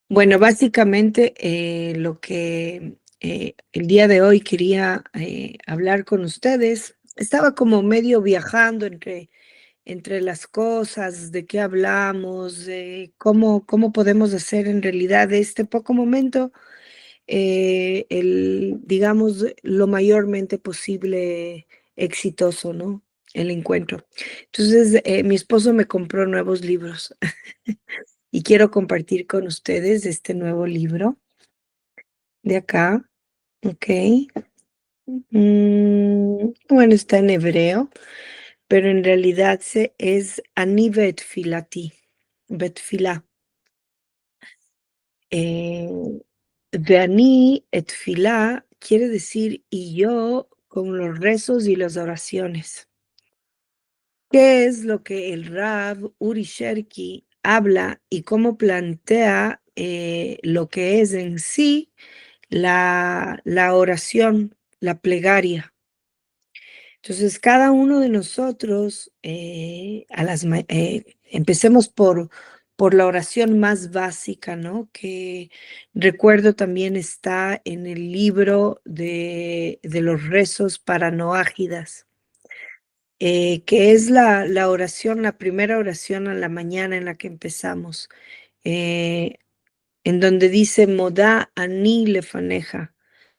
Bueno, básicamente lo que el día de hoy quería hablar con ustedes, estaba como medio viajando entre las cosas, de qué hablamos, de cómo podemos hacer en realidad de este poco momento, digamos, lo mayormente posible exitoso, ¿no? El encuentro. Entonces, mi esposo me compró nuevos libros y quiero compartir con ustedes este nuevo libro de acá, okey. Bueno, está en hebreo, pero en realidad es Ani Betfilati, Betfilá. Eh, Veani Etfilá quiere decir y yo con los rezos y las oraciones. ¿Qué es lo que el Rav Uri Sherki habla y cómo plantea, lo que es en sí la oración, la plegaria? Entonces, cada uno de nosotros, empecemos por la oración más básica, ¿no? Que recuerdo también está en el libro de los rezos para noágidas, que es la oración, la primera oración a la mañana en la que empezamos, eh, en donde dice Modá ani lefaneja.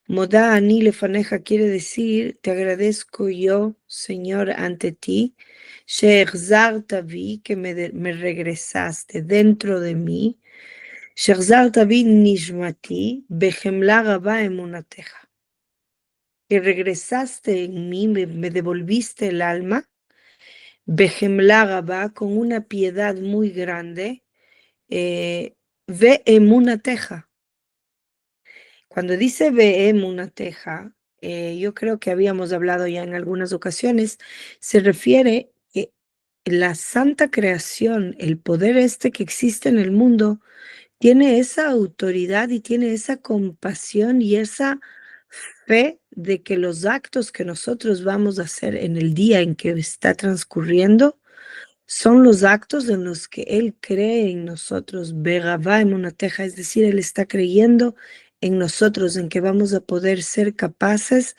Modá ani lefaneja quiere decir, te agradezco yo, Señor, ante ti, she'exarta vi, que me regresaste dentro de mí, she'exarta vi nishmati, behemla rabá emunateja, que regresaste en mí, me devolviste el alma, behemla rabá, con una piedad muy grande, ve emunateja. Cuando dice veem una teja, yo creo que habíamos hablado ya en algunas ocasiones, se refiere que la santa creación, el poder este que existe en el mundo, tiene esa autoridad y tiene esa compasión y esa fe de que los actos que nosotros vamos a hacer en el día en que está transcurriendo son los actos en los que Él cree en nosotros, Begavá en una teja, es decir, Él está creyendo en nosotros, en que vamos a poder ser capaces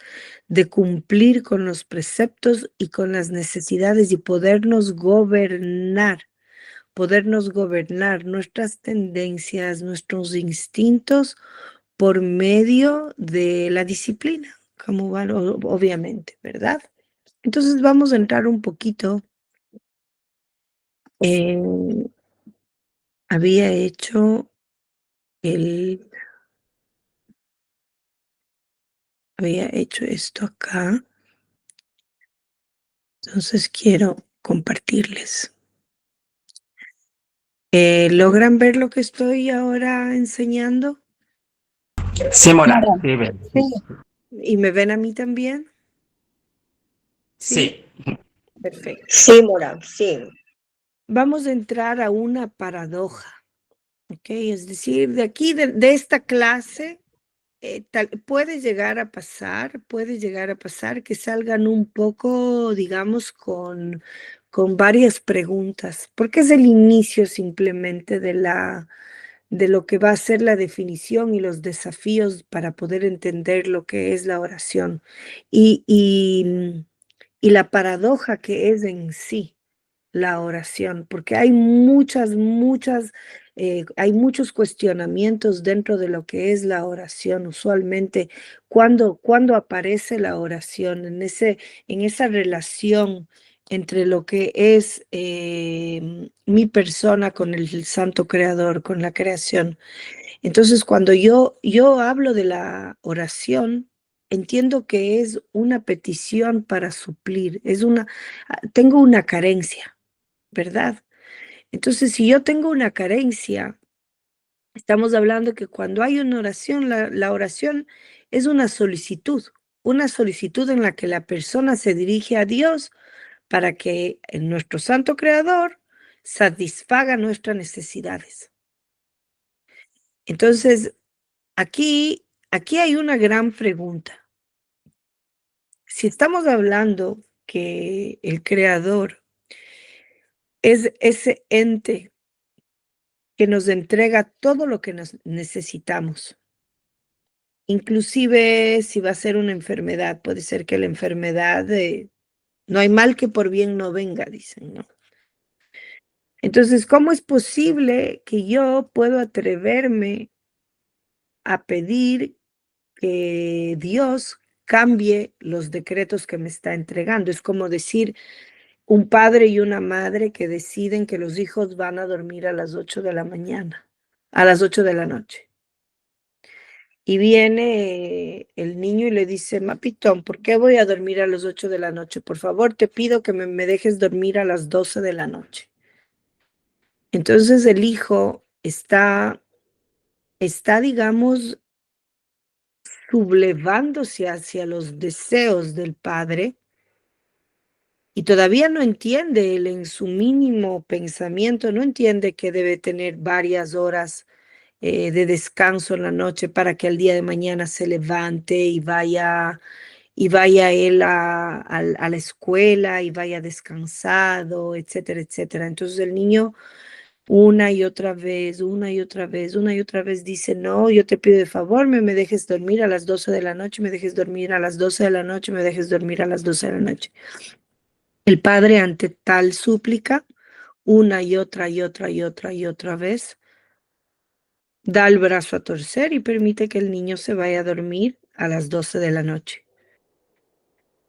de cumplir con los preceptos y con las necesidades y podernos gobernar nuestras tendencias, nuestros instintos por medio de la disciplina, como obviamente, ¿verdad? Entonces vamos a entrar un poquito en había hecho el había hecho esto acá, entonces quiero compartirles. ¿Logran ver lo que estoy ahora enseñando? Sí, Moral, Moral. sí, ven. Sí, ¿Y me ven a mí también? ¿Sí? Sí, Perfecto. sí, Moral, sí. Vamos a entrar a una paradoja, ¿ok? Es decir, de aquí, de esta clase, puede llegar a pasar que salgan un poco, digamos, con varias preguntas, porque es el inicio simplemente de lo que va a ser la definición y los desafíos para poder entender lo que es la oración y la paradoja que es en sí la oración, porque hay hay muchos cuestionamientos dentro de lo que es la oración. Usualmente, cuando aparece la oración en esa relación entre lo que es mi persona con el Santo Creador, con la creación. Entonces, cuando yo hablo de la oración, entiendo que es una petición para suplir, tengo una carencia, ¿verdad? Entonces, si yo tengo una carencia, estamos hablando que cuando hay una oración, la oración es una solicitud en la que la persona se dirige a Dios para que nuestro Santo Creador satisfaga nuestras necesidades. Entonces, aquí hay una gran pregunta. Si estamos hablando que el Creador es ese ente que nos entrega todo lo que necesitamos. Inclusive si va a ser una enfermedad, puede ser que la enfermedad, no hay mal que por bien no venga, dicen, ¿no? Entonces, ¿cómo es posible que yo puedo atreverme a pedir que Dios cambie los decretos que me está entregando? Es como decir, un padre y una madre que deciden que los hijos van a dormir a las 8 de la mañana, a las 8 de la noche. Y viene el niño y le dice, Mapitón, ¿por qué voy a dormir a las 8 de la noche? Por favor, te pido que me dejes dormir a las 12 de la noche. Entonces el hijo está, digamos, sublevándose hacia los deseos del padre y todavía no entiende, él en su mínimo pensamiento, no entiende que debe tener varias horas de descanso en la noche para que al día de mañana se levante y vaya él a la escuela y vaya descansado, etcétera, etcétera. Entonces el niño una y otra vez, una y otra vez, una y otra vez dice, no, yo te pido de favor, me dejes dormir a las 12 de la noche, me dejes dormir a las 12 de la noche, me dejes dormir a las 12 de la noche. El padre ante tal súplica, una y otra y otra y otra y otra vez, da el brazo a torcer y permite que el niño se vaya a dormir a las 12 de la noche.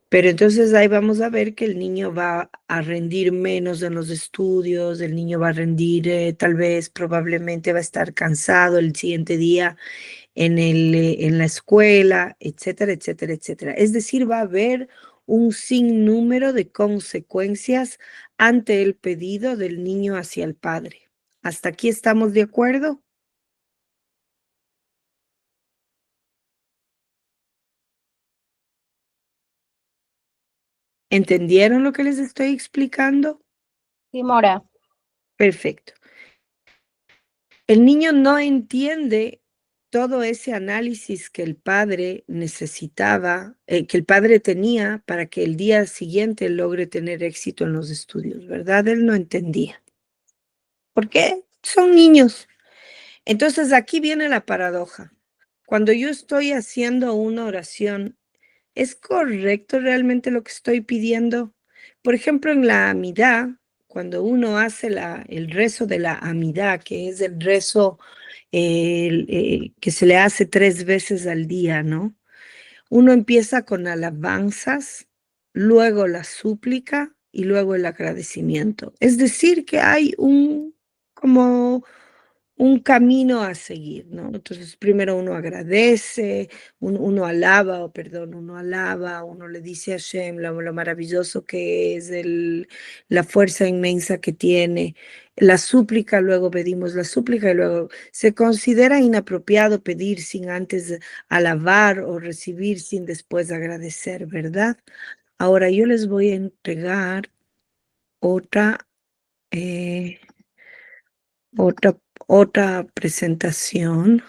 Pero entonces ahí vamos a ver que el niño va a rendir menos en los estudios, el niño va a rendir, tal vez, probablemente va a estar cansado el siguiente día en la escuela, etcétera, etcétera, etcétera. Es decir, va a haber un sinnúmero de consecuencias ante el pedido del niño hacia el padre. ¿Hasta aquí estamos de acuerdo? ¿Entendieron lo que les estoy explicando? Sí, Mora. Perfecto. El niño no entiende todo ese análisis que el padre necesitaba, que el padre tenía para que el día siguiente logre tener éxito en los estudios, ¿verdad? Él no entendía. ¿Por qué? Son niños. Entonces aquí viene la paradoja. Cuando yo estoy haciendo una oración, ¿es correcto realmente lo que estoy pidiendo? Por ejemplo, en la amidad, cuando uno hace el rezo de la amidad, que es el rezo que se le hace 3 veces al día, ¿no? Uno empieza con alabanzas, luego la súplica y luego el agradecimiento. Es decir, que hay como un camino a seguir, ¿no? Entonces, primero uno agradece, uno alaba, uno alaba, uno le dice a Hashem lo maravilloso que es, la fuerza inmensa que tiene. La súplica, luego pedimos la súplica y luego se considera inapropiado pedir sin antes alabar o recibir sin después agradecer, ¿verdad? Ahora yo les voy a entregar otra, eh, otra presentación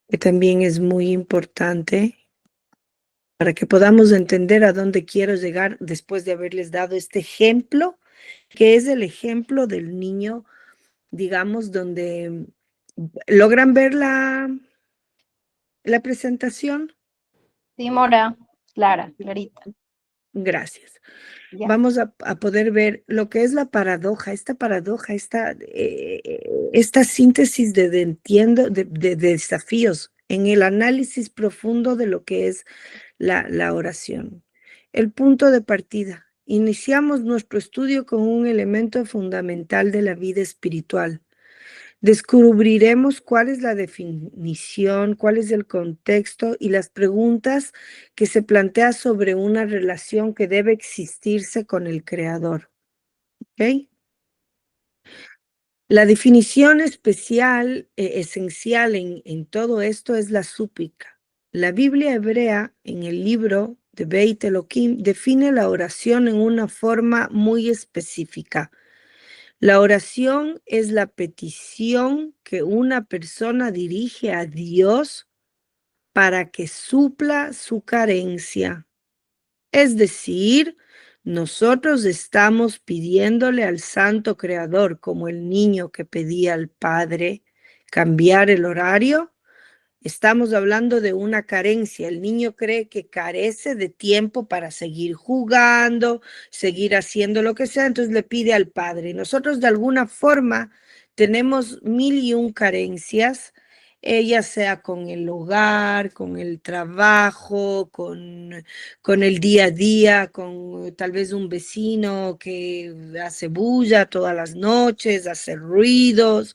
que también es muy importante para que podamos entender a dónde quiero llegar después de haberles dado este ejemplo, que es el ejemplo del niño, digamos, donde logran ver la presentación. Sí, Mora. Clara, clarita. Gracias. Ya. Vamos a poder ver lo que es la paradoja, esta síntesis de desafíos en el análisis profundo de lo que es la oración. El punto de partida. Iniciamos nuestro estudio con un elemento fundamental de la vida espiritual. Descubriremos cuál es la definición, cuál es el contexto y las preguntas que se plantea sobre una relación que debe existirse con el Creador. ¿Ok? La definición especial, esencial en todo esto es la súplica. La Biblia hebrea, en el libro de Beit Elohim, define la oración en una forma muy específica. La oración es la petición que una persona dirige a Dios para que supla su carencia. Es decir, nosotros estamos pidiéndole al Santo Creador, como el niño que pedía al Padre cambiar el horario. Estamos hablando de una carencia. El niño cree que carece de tiempo para seguir jugando, seguir haciendo lo que sea, entonces le pide al padre. Nosotros de alguna forma tenemos 1001 carencias, ya sea con el hogar, con el trabajo, con el día a día, con tal vez un vecino que hace bulla todas las noches, hace ruidos,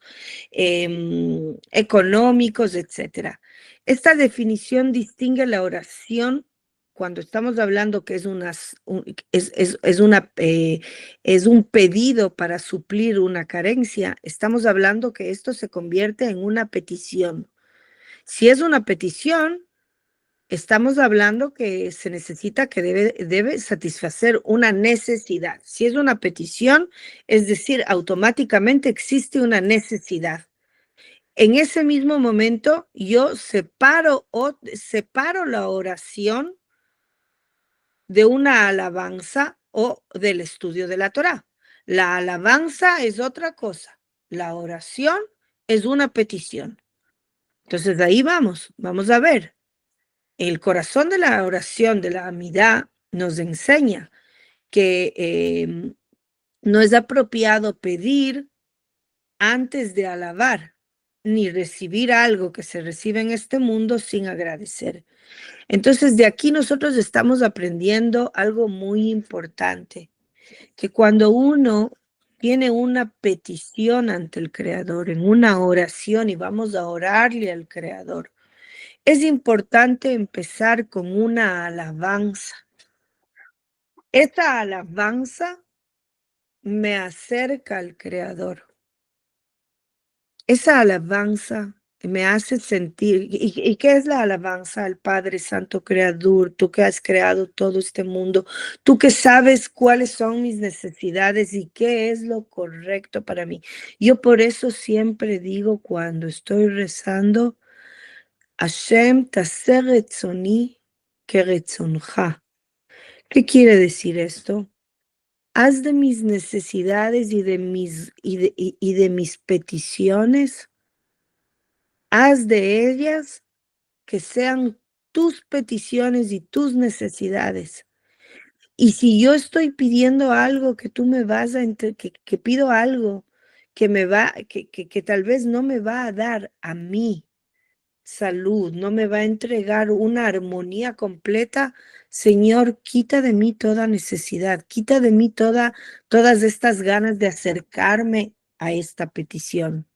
económicos, etcétera. Esta definición distingue la oración cuando estamos hablando que es un pedido para suplir una carencia. Estamos hablando que esto se convierte en una petición. Si es una petición, estamos hablando que se necesita, que debe satisfacer una necesidad. Si es una petición, es decir, automáticamente existe una necesidad. En ese mismo momento, yo separo la oración de una alabanza o del estudio de la Torá. La alabanza es otra cosa. La oración es una petición. Entonces, de ahí vamos a ver. El corazón de la oración de la Amidá nos enseña que no es apropiado pedir antes de alabar, ni recibir algo que se recibe en este mundo sin agradecer. Entonces, de aquí nosotros estamos aprendiendo algo muy importante, que cuando uno tiene una petición ante el Creador, en una oración, y vamos a orarle al Creador, es importante empezar con una alabanza. Esta alabanza me acerca al Creador. Esa alabanza me hace sentir, ¿y qué es la alabanza al Padre Santo Creador? Tú que has creado todo este mundo, tú que sabes cuáles son mis necesidades y qué es lo correcto para mí. Yo por eso siempre digo cuando estoy rezando, Hashem taseh retzoni keretzonja. ¿Qué quiere decir esto? Haz de mis necesidades y de mis peticiones, haz de ellas que sean tus peticiones y tus necesidades. Y si yo estoy pidiendo algo que tú me vas que pido algo que tal vez no me va a dar a mí salud, no me va a entregar una armonía completa, Señor, quita de mí toda necesidad, quita de mí todas estas ganas de acercarme a esta petición.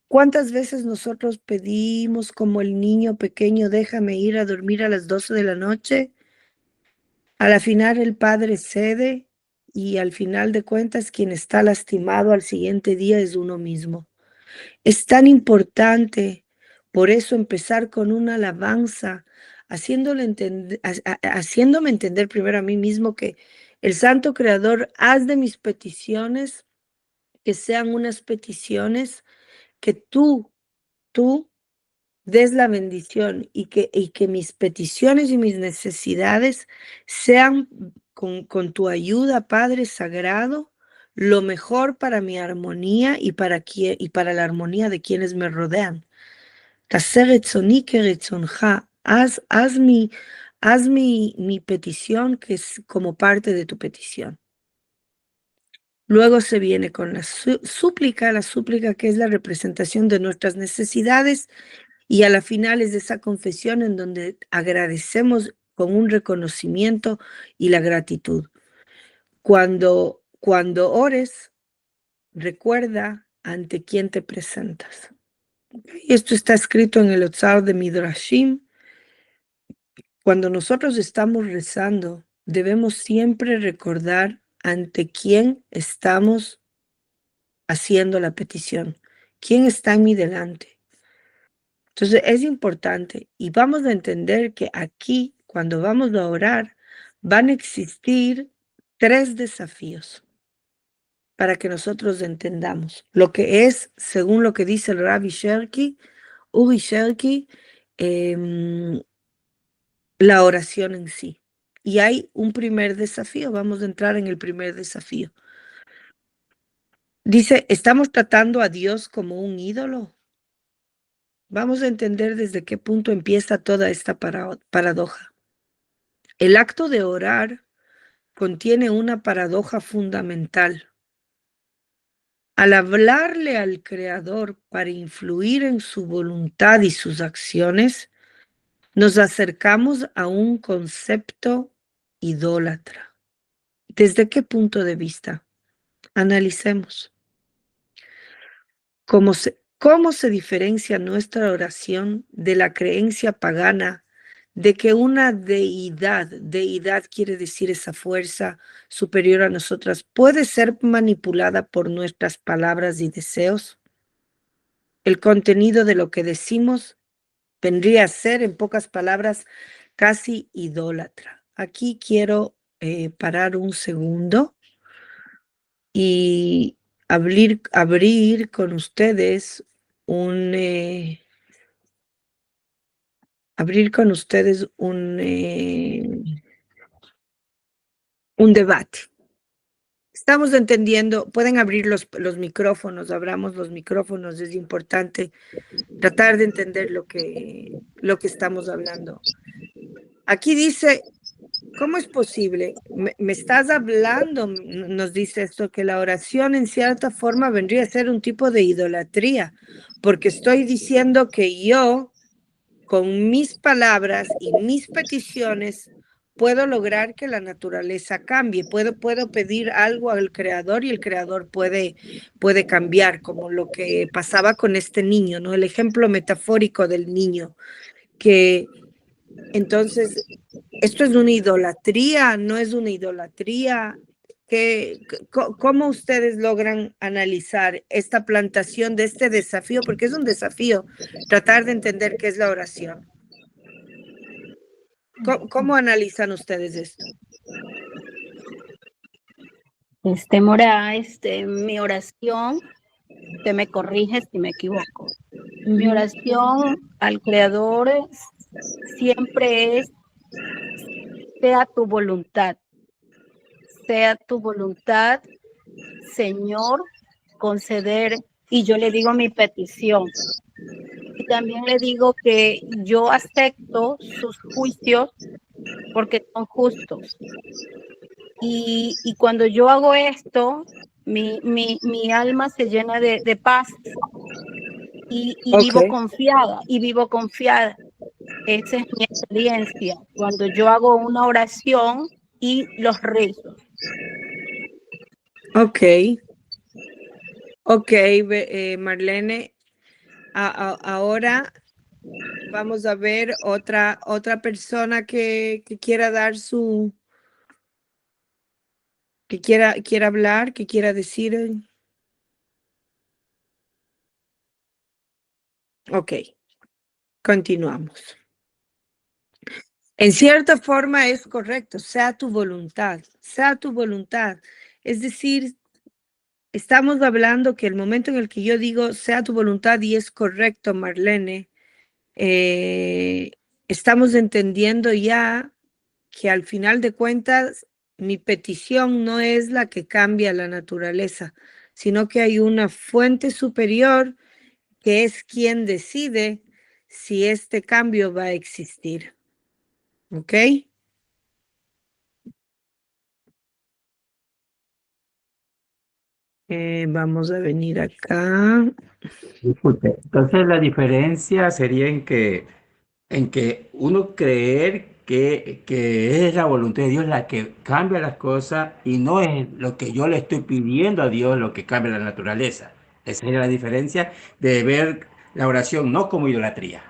¿Cuántas veces nosotros pedimos como el niño pequeño, déjame ir a dormir a las 12 de la noche? A la final el padre cede y al final de cuentas quien está lastimado al siguiente día es uno mismo. Es tan importante, por eso empezar con una alabanza, haciéndome entender primero a mí mismo que el Santo Creador, haz de mis peticiones que sean unas peticiones que tú des la bendición y que mis peticiones y mis necesidades sean con tu ayuda, Padre Sagrado, lo mejor para mi armonía y para la armonía de quienes me rodean. Taseh retzoni keretzonja. Haz mi petición que es como parte de tu petición. Luego se viene con la súplica que es la representación de nuestras necesidades, y a la final es de esa confesión en donde agradecemos con un reconocimiento y la gratitud. Cuando ores, recuerda ante quién te presentas. Y esto está escrito en el Otzar de Midrashim. Cuando nosotros estamos rezando, debemos siempre recordar ante quién estamos haciendo la petición, quién está en mi delante. Entonces es importante y vamos a entender que aquí, cuando vamos a orar, van a existir 3 desafíos para que nosotros entendamos lo que es, según lo que dice el Rabbi Sherki, Uri Sherki, la oración en sí. y hay un primer desafío. Vamos a entrar en el primer desafío. Dice, ¿estamos tratando a Dios como un ídolo? Vamos a entender desde qué punto empieza toda esta paradoja. El acto de orar contiene una paradoja fundamental. Al hablarle al Creador para influir en su voluntad y sus acciones, nos acercamos a un concepto idólatra. ¿Desde qué punto de vista? Analicemos. ¿Cómo se diferencia nuestra oración de la creencia pagana de que una deidad quiere decir esa fuerza superior a nosotras, puede ser manipulada por nuestras palabras y deseos? El contenido de lo que decimos vendría a ser, en pocas palabras, casi idólatra. Aquí quiero parar un segundo y abrir con ustedes un un debate. Estamos entendiendo, pueden abrir los micrófonos, abramos los micrófonos, es importante tratar de entender lo que estamos hablando. Aquí dice, ¿cómo es posible? Me estás hablando, nos dice esto, que la oración en cierta forma vendría a ser un tipo de idolatría, porque estoy diciendo que yo, con mis palabras y mis peticiones, puedo lograr que la naturaleza cambie, puedo pedir algo al Creador y el Creador puede cambiar, como lo que pasaba con este niño, ¿no? El ejemplo metafórico del niño, que entonces, ¿esto es una idolatría? ¿No es una idolatría? ¿Cómo ustedes logran analizar esta plantación de este desafío? Porque es un desafío tratar de entender qué es la oración. ¿Cómo analizan ustedes esto? Mora, mi oración, te me corriges si me equivoco. Mi oración al Creador siempre es, sea tu voluntad, Señor, conceder, y yo le digo mi petición. Y también le digo que yo acepto sus juicios porque son justos. Y cuando yo hago esto, mi alma se llena de paz y vivo confiada. Esa es mi experiencia cuando yo hago una oración y los rezos. Ok, Marlene, ahora vamos a ver otra persona que quiera dar que quiera hablar, que quiera decir. Ok, continuamos. En cierta forma es correcto, sea tu voluntad. Es decir, estamos hablando que el momento en el que yo digo sea tu voluntad y es correcto, Marlene, estamos entendiendo ya que al final de cuentas mi petición no es la que cambia la naturaleza, sino que hay una fuente superior que es quien decide si este cambio va a existir. ¿Ok? Vamos a venir acá. Disculpe. Entonces la diferencia sería en que uno creer que es la voluntad de Dios la que cambia las cosas y no es lo que yo le estoy pidiendo a Dios lo que cambia la naturaleza. Esa es la diferencia de ver la oración no como idolatría.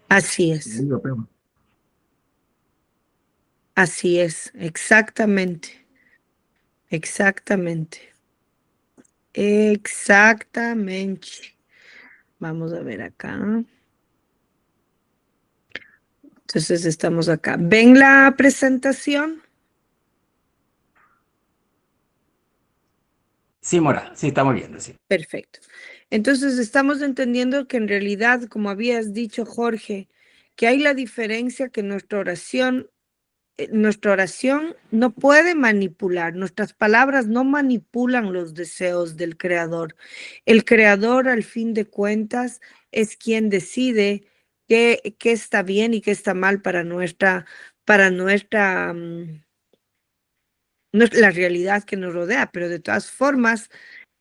Así es, exactamente, exactamente. Vamos a ver acá. Entonces estamos acá. ¿Ven la presentación? Sí, Mora, sí estamos viendo, sí. Perfecto. Entonces estamos entendiendo que en realidad, como habías dicho, Jorge, que hay la diferencia que nuestra oración nuestra oración no puede manipular, nuestras palabras no manipulan los deseos del Creador. El Creador, al fin de cuentas, es quien decide qué está bien y qué está mal para la realidad que nos rodea, pero de todas formas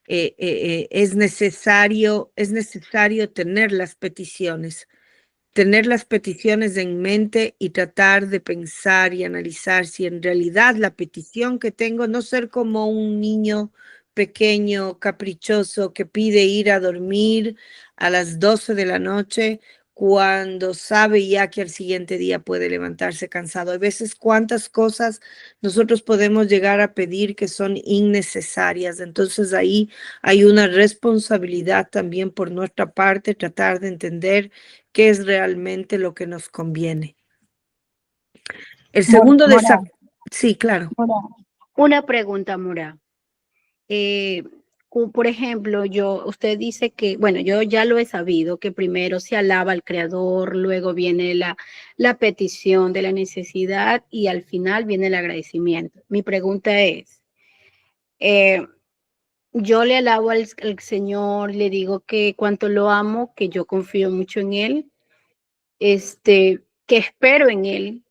es necesario tener las peticiones en mente y tratar de pensar y analizar si en realidad la petición que tengo, no ser como un niño pequeño, caprichoso, que pide ir a dormir a las 12 de la noche cuando sabe ya que al siguiente día puede levantarse cansado. Hay veces cuántas cosas nosotros podemos llegar a pedir que son innecesarias. Entonces ahí hay una responsabilidad también por nuestra parte, tratar de entender qué es realmente lo que nos conviene. El segundo desafío, sí, claro. Mora, una pregunta, Mora. Por ejemplo, usted dice que, bueno, yo ya lo he sabido, que primero se alaba al Creador, luego viene la petición de la necesidad y al final viene el agradecimiento. Mi pregunta es, yo le alabo al Señor, le digo que cuánto lo amo, que yo confío mucho en Él, que espero en Él,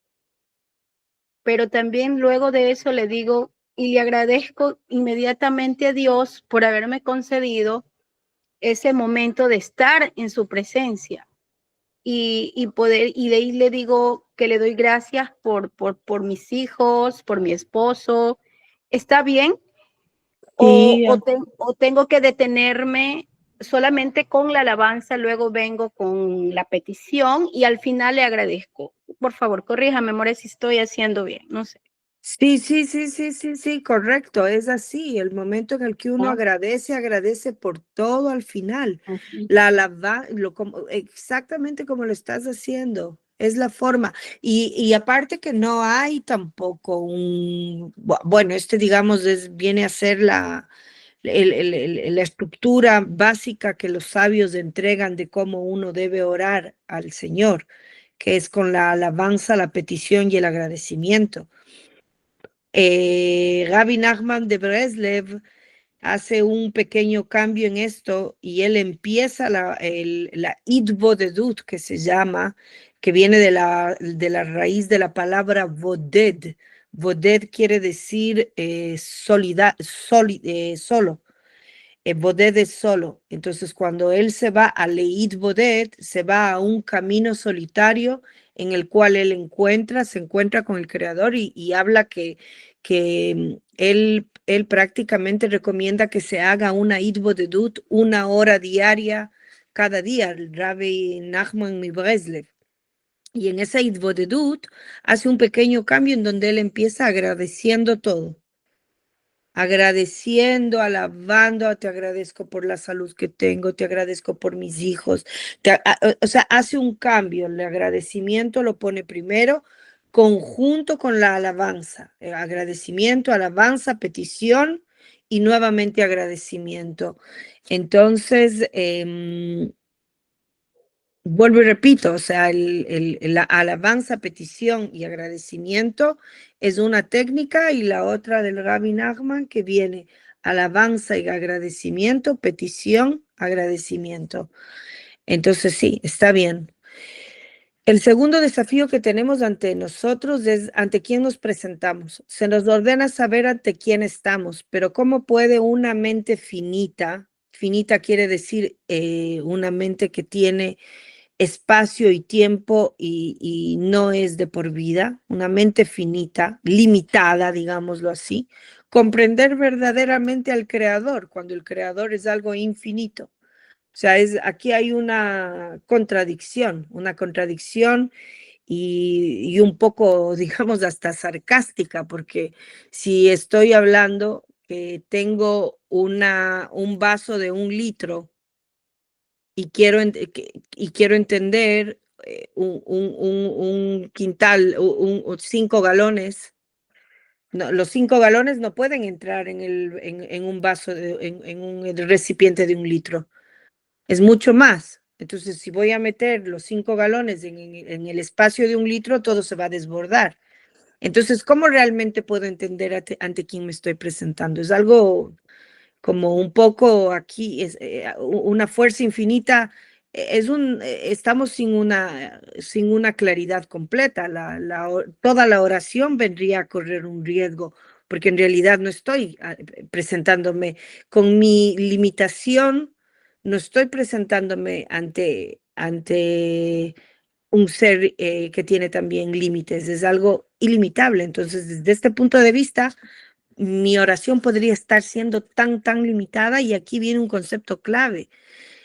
pero también luego de eso le digo y le agradezco inmediatamente a Dios por haberme concedido ese momento de estar en su presencia y poder, y de ahí le digo que le doy gracias por mis hijos, por mi esposo. ¿Está bien? Sí, O tengo que detenerme solamente con la alabanza, luego vengo con la petición y al final le agradezco? Por favor, corríjame, amor, si estoy haciendo bien, no sé. sí, correcto, es así. El momento en el que uno ¿No? agradece por todo al final. Así. La alabanza, exactamente como lo estás haciendo, es la forma. Y aparte que no hay tampoco bueno, digamos viene a ser la estructura básica que los sabios entregan de cómo uno debe orar al Señor, que es con la alabanza, la petición y el agradecimiento. Rabbi Nachman de Breslev hace un pequeño cambio en esto y él empieza la Itbodedut, que se llama, que viene de la raíz de la palabra voded. Voded quiere decir solo. Boded es solo. Entonces, cuando él se va a Leit Boded, se va a un camino solitario en el cual él se encuentra con el Creador y habla que él prácticamente recomienda que se haga una Itbodedut 1 hora diaria cada día, el Rabbi Nachman Mibreslev. Y en esa Itbodedut hace un pequeño cambio en donde él empieza agradeciendo todo. Agradeciendo, alabando, te agradezco por la salud que tengo, te agradezco por mis hijos. O sea, hace un cambio, el agradecimiento lo pone primero, conjunto con la alabanza. Agradecimiento, alabanza, petición y nuevamente agradecimiento. Entonces, vuelvo y repito, o sea, la alabanza, petición y agradecimiento es una técnica y la otra del Rabbi Nachman que viene alabanza y agradecimiento, petición, agradecimiento. Entonces sí, está bien. El segundo desafío que tenemos ante nosotros es ante quién nos presentamos. Se nos ordena saber ante quién estamos, pero ¿cómo puede una mente finita quiere decir una mente que tiene espacio y tiempo y no es de por vida, una mente finita, limitada, digámoslo así, comprender verdaderamente al Creador cuando el Creador es algo infinito? O sea, aquí hay una contradicción y un poco, digamos, hasta sarcástica, porque si estoy hablando que tengo un vaso de 1 litro y quiero entender un quintal, 5 galones. No, los 5 galones no pueden entrar en un vaso, en un recipiente de 1 litro. Es mucho más. Entonces, si voy a meter los 5 galones en el espacio de 1 litro, todo se va a desbordar. Entonces, ¿cómo realmente puedo entender ante quién me estoy presentando? Es algo como un poco aquí, es una fuerza infinita, estamos sin una claridad completa. Toda la oración vendría a correr un riesgo, porque en realidad no estoy presentándome con mi limitación, no estoy presentándome ante un ser que tiene también límites, es algo ilimitable. Entonces, desde este punto de vista, mi oración podría estar siendo tan limitada, y aquí viene un concepto clave.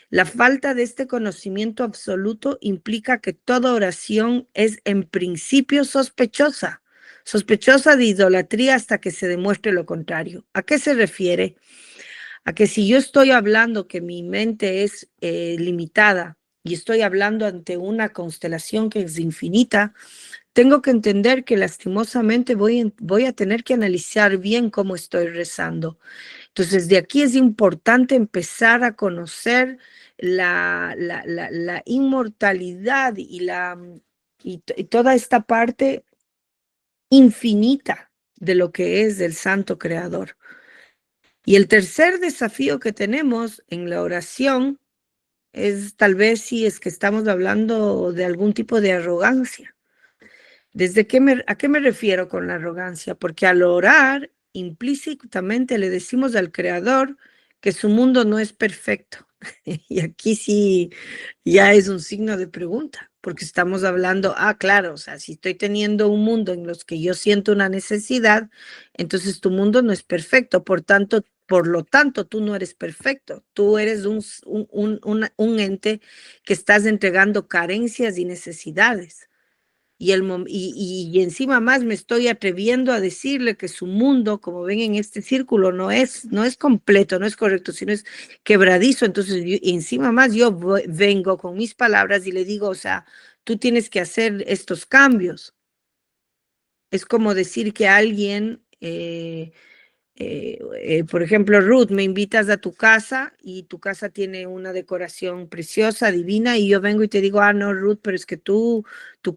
La falta de este conocimiento absoluto implica que toda oración es en principio sospechosa de idolatría hasta que se demuestre lo contrario. ¿A qué se refiere? A que si yo estoy hablando que mi mente es limitada y estoy hablando ante una constelación que es infinita, tengo que entender que lastimosamente voy a tener que analizar bien cómo estoy rezando. Entonces, de aquí es importante empezar a conocer la inmortalidad y toda esta parte infinita de lo que es el Santo Creador. Y el tercer desafío que tenemos en la oración es tal vez si es que estamos hablando de algún tipo de arrogancia. ¿A qué me refiero con la arrogancia? Porque al orar, implícitamente le decimos al Creador que su mundo no es perfecto. Y aquí sí ya es un signo de pregunta, porque estamos hablando, claro, o sea, si estoy teniendo un mundo en los que yo siento una necesidad, entonces tu mundo no es perfecto, por lo tanto, tú no eres perfecto, tú eres un ente que estás entregando carencias y necesidades. Y encima más me estoy atreviendo a decirle que su mundo, como ven en este círculo, no es completo, no es correcto, sino es quebradizo. Entonces, encima más yo vengo con mis palabras y le digo, o sea, tú tienes que hacer estos cambios. Es como decir que alguien, por ejemplo, Ruth, me invitas a tu casa y tu casa tiene una decoración preciosa, divina, y yo vengo y te digo, no, Ruth, pero es que tu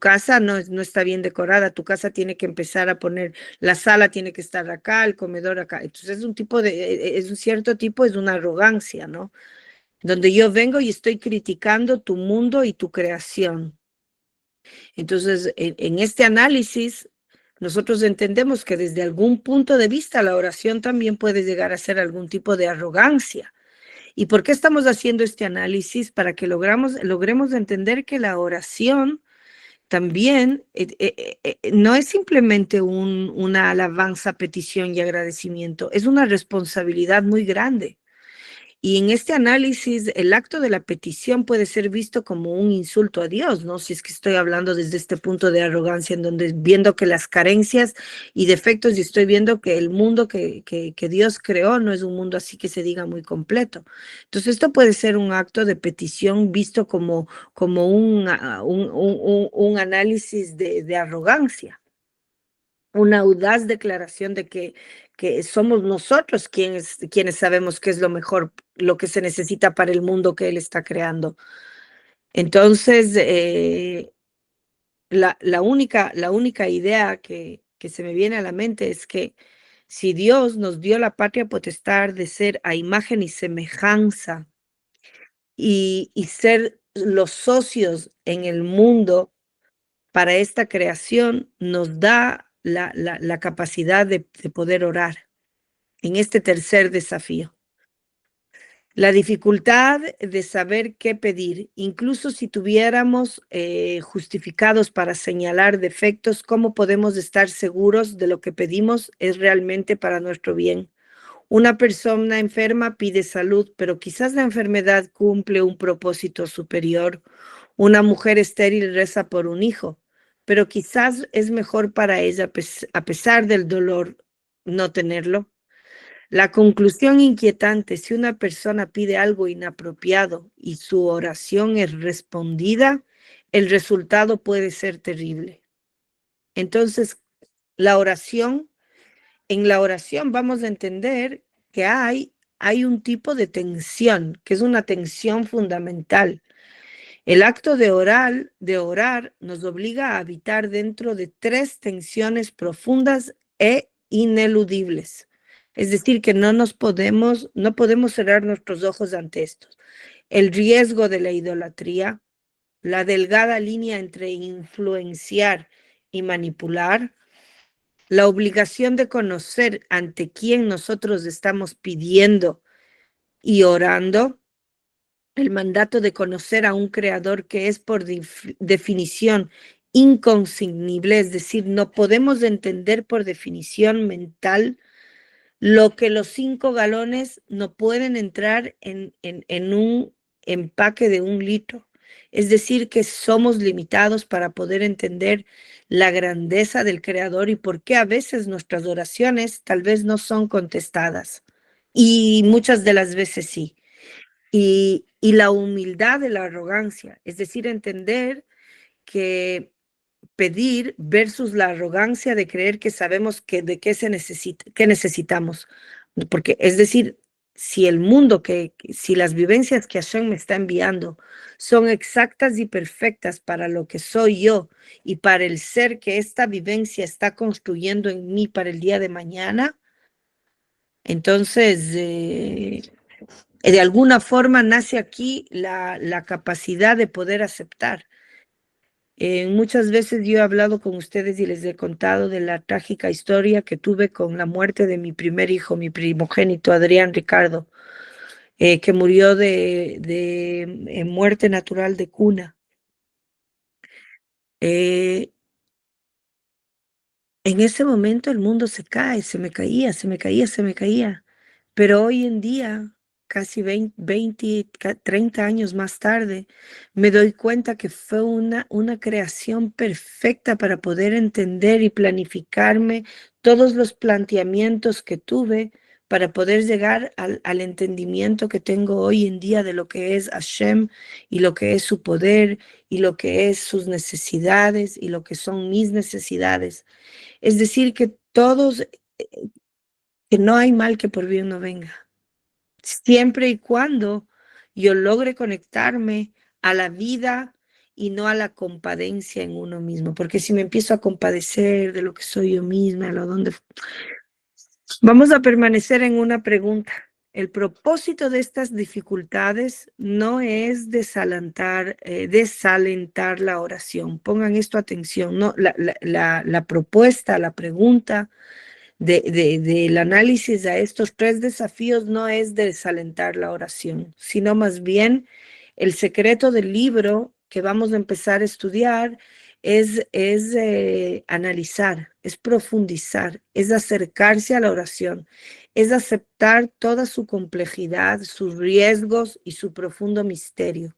casa no está bien decorada, tu casa tiene que empezar a poner, la sala tiene que estar acá, el comedor acá. Entonces es un cierto tipo, es una arrogancia, ¿no? Donde yo vengo y estoy criticando tu mundo y tu creación. Entonces, en este análisis, nosotros entendemos que desde algún punto de vista la oración también puede llegar a ser algún tipo de arrogancia. ¿Y por qué estamos haciendo este análisis? Para que logremos entender que la oración también no es simplemente una alabanza, petición y agradecimiento, es una responsabilidad muy grande. Y en este análisis, el acto de la petición puede ser visto como un insulto a Dios, ¿no? Si es que estoy hablando desde este punto de arrogancia, en donde viendo que las carencias y defectos, y estoy viendo que el mundo que Dios creó no es un mundo así que se diga muy completo. Entonces, esto puede ser un acto de petición visto como un análisis de arrogancia, una audaz declaración de que somos nosotros quienes sabemos qué es lo mejor, lo que se necesita para el mundo que Él está creando. Entonces, la única idea que se me viene a la mente es que si Dios nos dio la patria potestad de ser a imagen y semejanza y ser los socios en el mundo para esta creación, nos da la capacidad de poder orar en este tercer desafío. La dificultad de saber qué pedir, incluso si tuviéramos justificados para señalar defectos, ¿cómo podemos estar seguros de lo que pedimos es realmente para nuestro bien? Una persona enferma pide salud, pero quizás la enfermedad cumple un propósito superior. Una mujer estéril reza por un hijo, pero quizás es mejor para ella, a pesar del dolor, no tenerlo. La conclusión inquietante: si una persona pide algo inapropiado y su oración es respondida, el resultado puede ser terrible. Entonces, en la oración vamos a entender que hay un tipo de tensión, que es una tensión fundamental. El acto de orar nos obliga a habitar dentro de 3 tensiones profundas e ineludibles. Es decir, que no podemos cerrar nuestros ojos ante esto. El riesgo de la idolatría, la delgada línea entre influenciar y manipular, la obligación de conocer ante quién nosotros estamos pidiendo y orando, el mandato de conocer a un creador que es por definición inconsignible, es decir, no podemos entender por definición mental lo que los 5 galones no pueden entrar en un empaque de 1 litro. Es decir, que somos limitados para poder entender la grandeza del Creador y por qué a veces nuestras oraciones tal vez no son contestadas. Y muchas de las veces sí. Y la humildad de la arrogancia, es decir, entender que pedir versus la arrogancia de creer que sabemos que de qué se necesita, qué necesitamos. Porque es decir, si el mundo si las vivencias que Hashem me está enviando son exactas y perfectas para lo que soy yo y para el ser que esta vivencia está construyendo en mí para el día de mañana, entonces de alguna forma nace aquí la capacidad de poder aceptar. Muchas veces yo he hablado con ustedes y les he contado de la trágica historia que tuve con la muerte de mi primer hijo, mi primogénito, Adrián Ricardo, que murió de muerte natural de cuna. En ese momento el mundo se cae, se me caía, se me caía, se me caía. Pero hoy en día, casi 20, 30 años más tarde, me doy cuenta que fue una creación perfecta para poder entender y planificarme todos los planteamientos que tuve para poder llegar al entendimiento que tengo hoy en día de lo que es Hashem y lo que es su poder y lo que es sus necesidades y lo que son mis necesidades. Es decir, que que no hay mal que por bien no venga. Siempre y cuando yo logre conectarme a la vida y no a la compadencia en uno mismo, porque si me empiezo a compadecer de lo que soy yo misma, a lo donde vamos a permanecer en una pregunta. El propósito de estas dificultades no es desalentar la oración. Pongan esto atención, ¿no? La propuesta, la pregunta del análisis a estos 3 desafíos no es desalentar la oración, sino más bien el secreto del libro que vamos a empezar a estudiar es analizar, es profundizar, es acercarse a la oración, es aceptar toda su complejidad, sus riesgos y su profundo misterio.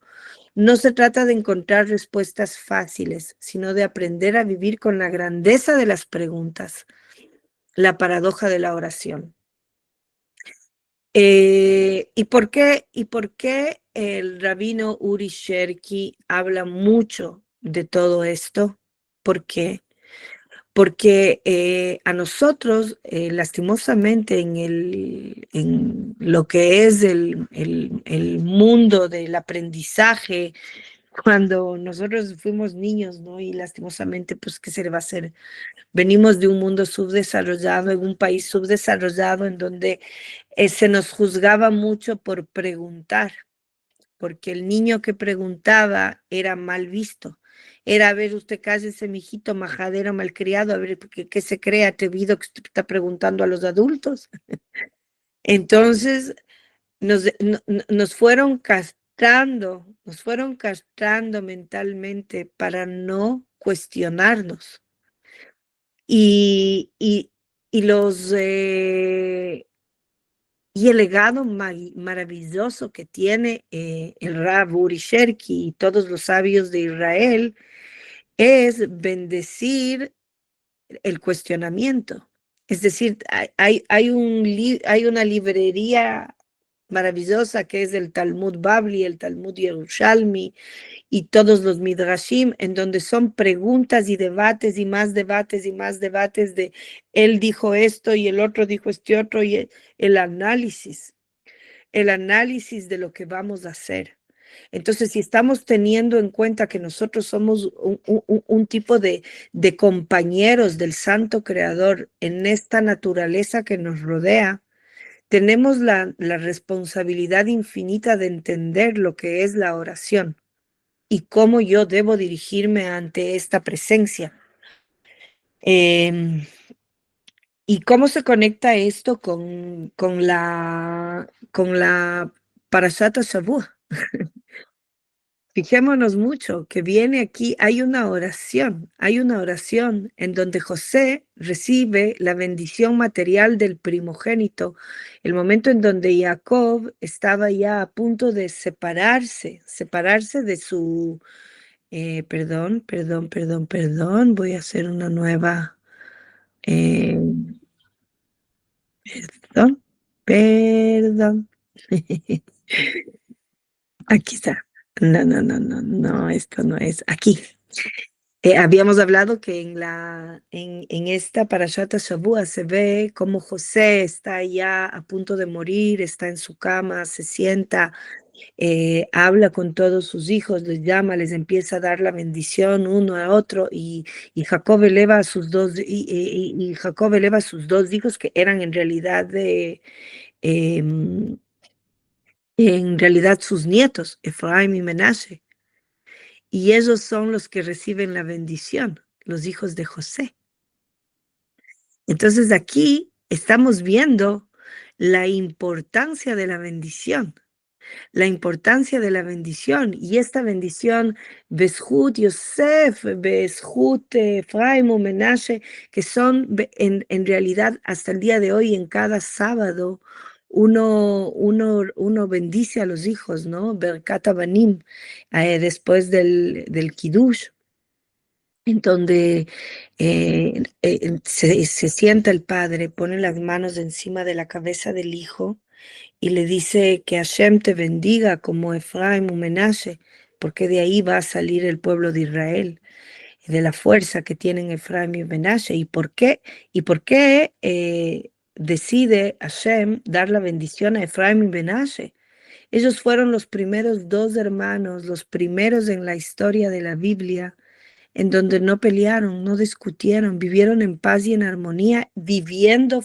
No se trata de encontrar respuestas fáciles, sino de aprender a vivir con la grandeza de las preguntas, la paradoja de la oración. ¿Y por qué el rabino Uri Sherki habla mucho de todo esto? ¿Por qué? Porque a nosotros, lastimosamente, en lo que es el mundo del aprendizaje, cuando nosotros fuimos niños, ¿no? Y lastimosamente, pues, ¿qué se le va a hacer? Venimos de un mundo subdesarrollado, en un país subdesarrollado, en donde se nos juzgaba mucho por preguntar, porque el niño que preguntaba era mal visto. Era, a ver, usted cállese, mijito, majadero, malcriado, a ver, ¿qué se cree atrevido que usted está preguntando a los adultos? Entonces, nos fueron castrando mentalmente para no cuestionarnos. Y, y, y los y el legado maravilloso que tiene el Rav Uri Sherki y todos los sabios de Israel es bendecir el cuestionamiento. Es decir, hay una librería maravillosa que es el Talmud Babli, el Talmud Yerushalmi y todos los Midrashim, en donde son preguntas y debates y más debates y más debates de él dijo esto y el otro dijo este otro y el análisis de lo que vamos a hacer. Entonces, si estamos teniendo en cuenta que nosotros somos un tipo de compañeros del Santo Creador en esta naturaleza que nos rodea, tenemos la responsabilidad infinita de entender lo que es la oración y cómo yo debo dirigirme ante esta presencia. ¿Y cómo se conecta esto con la Parashat Shavua? Fijémonos mucho que viene aquí, hay una oración en donde José recibe la bendición material del primogénito, el momento en donde Jacob estaba ya a punto de separarse de su, perdón, voy a hacer una nueva, eh, perdón. Aquí está. No, esto no es. Aquí. Habíamos hablado que en esta Parashat Shavua se ve cómo José está ya a punto de morir, está en su cama, se sienta, habla con todos sus hijos, les llama, les empieza a dar la bendición uno a otro y Jacob eleva a sus dos y Jacob eleva a sus dos hijos que eran en realidad sus nietos, Efraim y Menashe. Y ellos son los que reciben la bendición, los hijos de José. Entonces aquí estamos viendo la importancia de la bendición, y esta bendición, Beshut Yosef, Beshut Efraim o Menashe, que son en realidad hasta el día de hoy, en cada sábado, uno bendice a los hijos, ¿no? Berkat Abanim, después del Kiddush, en donde se sienta el padre, pone las manos encima de la cabeza del hijo y le dice que Hashem te bendiga como Efraim y Menashe, porque de ahí va a salir el pueblo de Israel, de la fuerza que tienen Efraim y Menashe. ¿Y por qué? Decide Hashem dar la bendición a Efraim y Menashe? Ellos fueron los primeros dos hermanos, los primeros en la historia de la Biblia, en donde no pelearon, no discutieron, vivieron en paz y en armonía, viviendo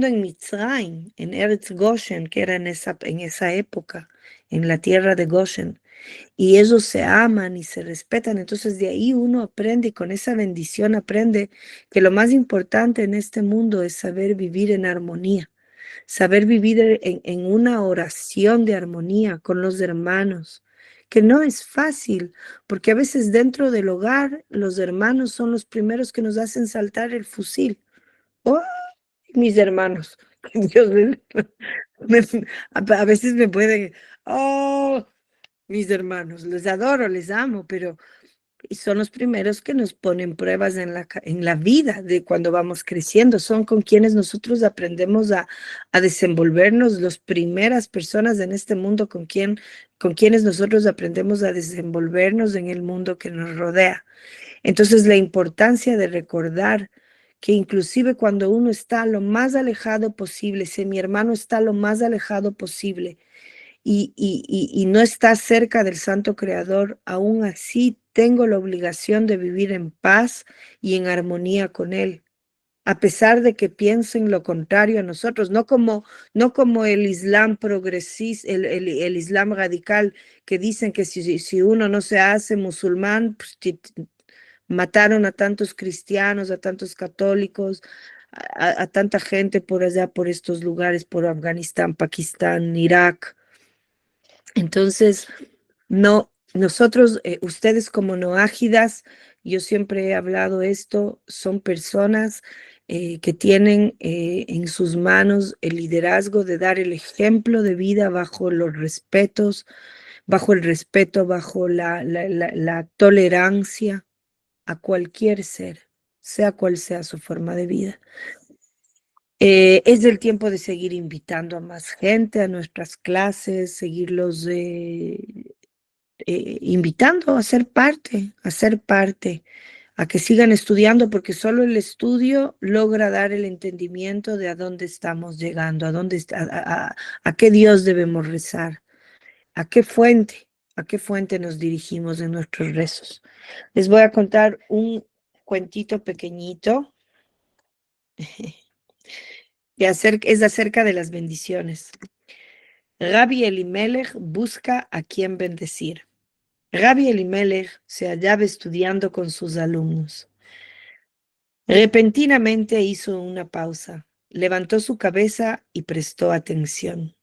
en Mitzrayim, en Eretz Goshen, que era en esa época, en la tierra de Goshen. Y ellos se aman y se respetan. Entonces de ahí uno aprende, y con esa bendición aprende que lo más importante en este mundo es saber vivir en armonía, saber vivir en una oración de armonía con los hermanos, que no es fácil, porque a veces dentro del hogar los hermanos son los primeros que nos hacen saltar el fusil. ¡Oh, mis hermanos! Dios mío, a veces me pueden, oh, mis hermanos, les adoro, les amo, pero son los primeros que nos ponen pruebas en la vida de cuando vamos creciendo, son con quienes nosotros aprendemos a desenvolvernos, las primeras personas en este mundo con quienes nosotros aprendemos a desenvolvernos en el mundo que nos rodea. Entonces, la importancia de recordar que inclusive cuando uno está lo más alejado posible, si mi hermano está lo más alejado posible y no está cerca del Santo Creador, aún así tengo la obligación de vivir en paz y en armonía con Él, a pesar de que piensen lo contrario a nosotros, no como el Islam progresista, el Islam radical, que dicen que si uno no se hace musulmán, pues, mataron a tantos cristianos, a tantos católicos, a tanta gente por allá, por estos lugares, por Afganistán, Pakistán, Irak. Entonces, no, nosotros, ustedes como noágidas, yo siempre he hablado esto, son personas que tienen en sus manos el liderazgo de dar el ejemplo de vida bajo los respetos, bajo el respeto, bajo la tolerancia a cualquier ser, sea cual sea su forma de vida. Es el tiempo de seguir invitando a más gente a nuestras clases, seguirlos invitando a ser parte, a que sigan estudiando, porque solo el estudio logra dar el entendimiento de a dónde estamos llegando, a qué Dios debemos rezar. ¿A qué fuente? ¿A qué fuente nos dirigimos en nuestros rezos? Les voy a contar un cuentito pequeñito es acerca de las bendiciones. Rabbi Elimelech busca a quien bendecir. Rabbi Elimelech se hallaba estudiando con sus alumnos. Repentinamente hizo una pausa, levantó su cabeza y prestó atención,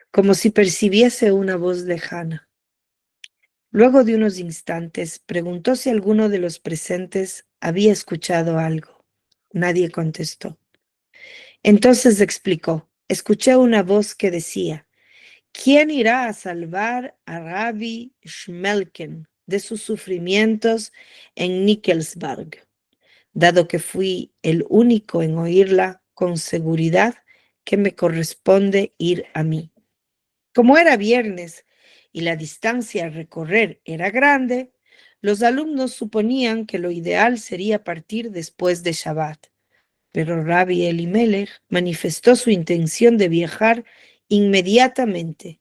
como si percibiese una voz lejana. Luego de unos instantes, preguntó si alguno de los presentes había escuchado algo. Nadie contestó. Entonces explicó, escuché una voz que decía, ¿quién irá a salvar a Rabbi Schmelken de sus sufrimientos en Nickelsburg? Dado que fui el único en oírla, con seguridad que me corresponde ir a mí. Como era viernes y la distancia a recorrer era grande, los alumnos suponían que lo ideal sería partir después de Shabbat. Pero Rabbi Elimelech manifestó su intención de viajar inmediatamente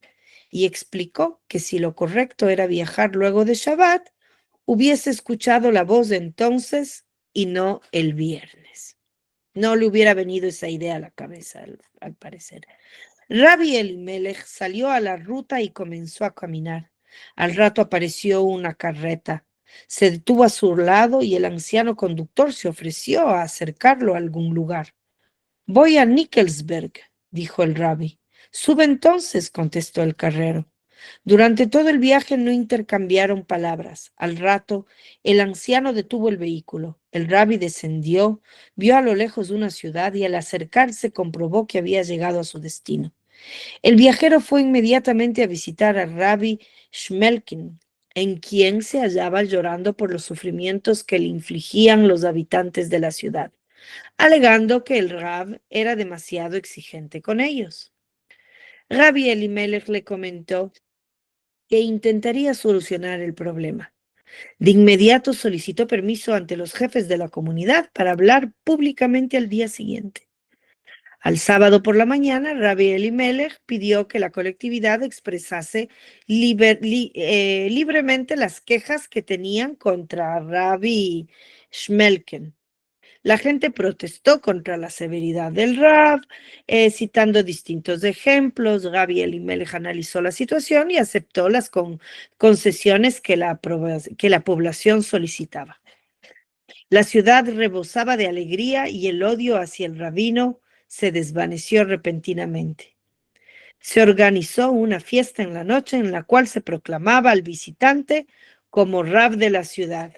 y explicó que si lo correcto era viajar luego de Shabbat, hubiese escuchado la voz entonces y no el viernes. No le hubiera venido esa idea a la cabeza, al parecer. Rabbi Elimelech salió a la ruta y comenzó a caminar. Al rato apareció una carreta. Se detuvo a su lado y el anciano conductor se ofreció a acercarlo a algún lugar. Voy a Nickelsburg, dijo el rabbi. Sube entonces, contestó el carrero. Durante todo el viaje no intercambiaron palabras. Al rato, el anciano detuvo el vehículo. El rabbi descendió, vio a lo lejos una ciudad y al acercarse comprobó que había llegado a su destino. El viajero fue inmediatamente a visitar a Rabbi Schmelkin, en quien se hallaba llorando por los sufrimientos que le infligían los habitantes de la ciudad, alegando que el Rab era demasiado exigente con ellos. Rabbi Elimelech le comentó que intentaría solucionar el problema. De inmediato solicitó permiso ante los jefes de la comunidad para hablar públicamente al día siguiente. Al sábado por la mañana, Rabbi Elimelech pidió que la colectividad expresase libremente las quejas que tenían contra Rabbi Schmelken. La gente protestó contra la severidad del Rab, citando distintos ejemplos. Rabbi Elimelech analizó la situación y aceptó las concesiones que la población solicitaba. La ciudad rebosaba de alegría y el odio hacia el rabino se desvaneció repentinamente. Se organizó una fiesta en la noche en la cual se proclamaba al visitante como Rab de la ciudad.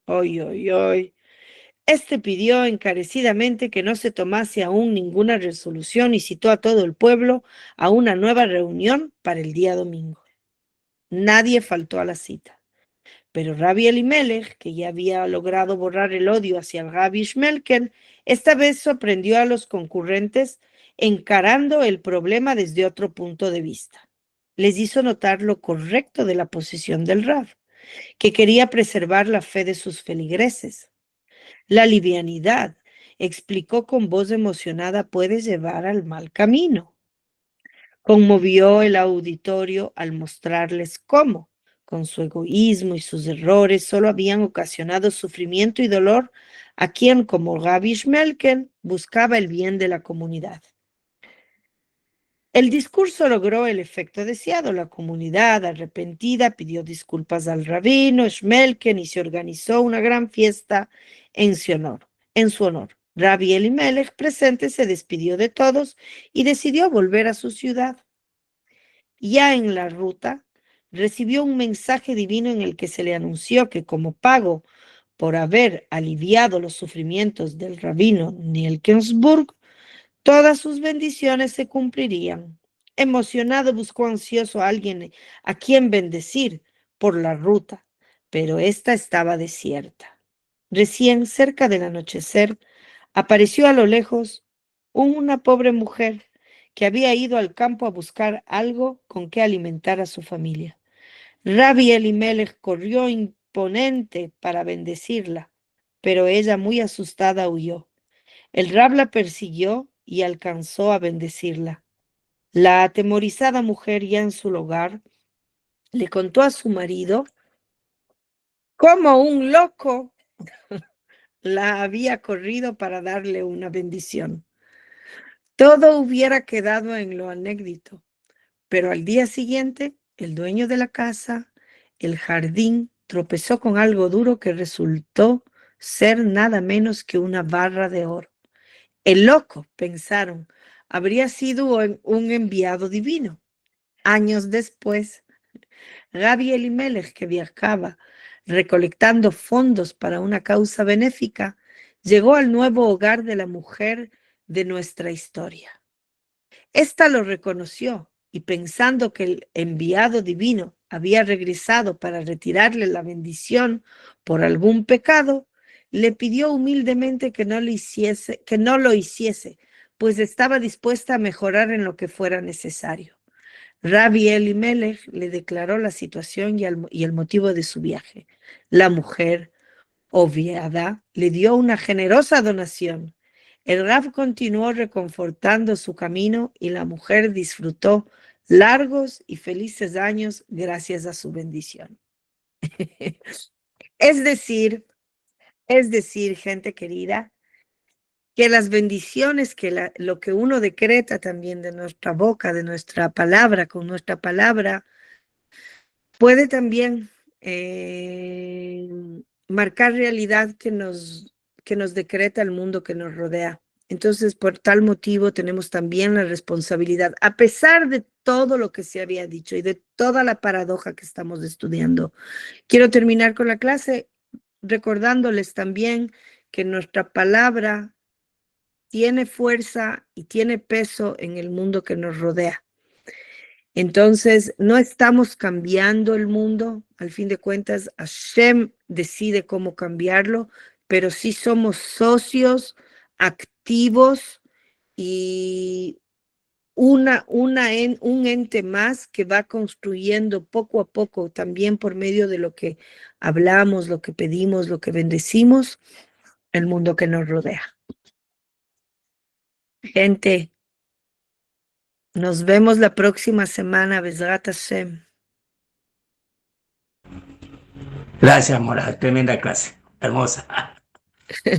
¡Oy, oy, oy! Este pidió encarecidamente que no se tomase aún ninguna resolución y citó a todo el pueblo a una nueva reunión para el día domingo. Nadie faltó a la cita. Pero Rabbi Elimelech, que ya había logrado borrar el odio hacia el Rabbi Schmelken, esta vez sorprendió a los concurrentes encarando el problema desde otro punto de vista. Les hizo notar lo correcto de la posición del Rab, que quería preservar la fe de sus feligreses. La livianidad, explicó con voz emocionada, puede llevar al mal camino. Conmovió el auditorio al mostrarles cómo, con su egoísmo y sus errores, solo habían ocasionado sufrimiento y dolor a quien, como Rabbi Schmelken, buscaba el bien de la comunidad. El discurso logró el efecto deseado. La comunidad, arrepentida, pidió disculpas al rabino Schmelken y se organizó una gran fiesta en su honor. Rabbi Elimelech, presente, se despidió de todos y decidió volver a su ciudad. Ya en la ruta, recibió un mensaje divino en el que se le anunció que como pago por haber aliviado los sufrimientos del rabino Nickelsburg, todas sus bendiciones se cumplirían. Emocionado, buscó ansioso a alguien a quien bendecir por la ruta, pero esta estaba desierta. Recién cerca del anochecer, apareció a lo lejos una pobre mujer que había ido al campo a buscar algo con que alimentar a su familia. Rabbi Elimelech corrió imponente para bendecirla, pero ella, muy asustada, huyó. El Rab la persiguió y alcanzó a bendecirla. La atemorizada mujer, ya en su hogar, le contó a su marido cómo un loco la había corrido para darle una bendición. Todo hubiera quedado en lo anécdito, pero al día siguiente, el dueño de la casa, el jardín, tropezó con algo duro que resultó ser nada menos que una barra de oro. El loco, pensaron, habría sido un enviado divino. Años después, Gaby Elimelech, que viajaba recolectando fondos para una causa benéfica, llegó al nuevo hogar de la mujer de nuestra historia. Esta lo reconoció y, pensando que el enviado divino había regresado para retirarle la bendición por algún pecado, le pidió humildemente que no lo hiciese, pues estaba dispuesta a mejorar en lo que fuera necesario. Rabbi Elimelech le declaró la situación y el motivo de su viaje. La mujer, obviada, le dio una generosa donación. El Rab continuó reconfortando su camino y la mujer disfrutó largos y felices años gracias a su bendición. Es decir, gente querida, que las bendiciones, lo que uno decreta también de nuestra boca, de nuestra palabra, con nuestra palabra, puede también marcar realidad que nos decreta el mundo que nos rodea. Entonces, por tal motivo, tenemos también la responsabilidad, a pesar de todo lo que se había dicho y de toda la paradoja que estamos estudiando. Quiero terminar con la clase recordándoles también que nuestra palabra tiene fuerza y tiene peso en el mundo que nos rodea. Entonces, no estamos cambiando el mundo, al fin de cuentas, Hashem decide cómo cambiarlo, pero sí somos socios activos y un ente más que va construyendo poco a poco, también por medio de lo que hablamos, lo que pedimos, lo que bendecimos, el mundo que nos rodea. Gente, nos vemos la próxima semana, Bezrat Hashem. Gracias, Mora. Tremenda clase. Hermosa.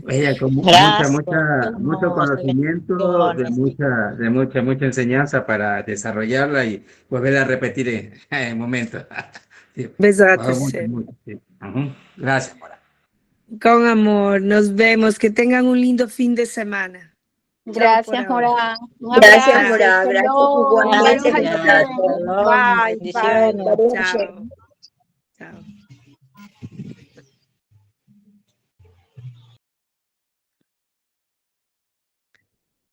Ella con Gracias, mucho conocimiento, mucha enseñanza para desarrollarla y volver a repetir en momentos. Sí, Bezrat mucho, Hashem. sí. Gracias, Mora. Con amor, nos vemos. Que tengan un lindo fin de semana. Chao por Gracias, ahora. Mora. Un Gracias, abrazo. Mora. Gracias Shalom. igualmente. Baruch gracias. Hashem. Shalom, Bye, bye. bendiciones. Baruch Chao. Hashem. Chao.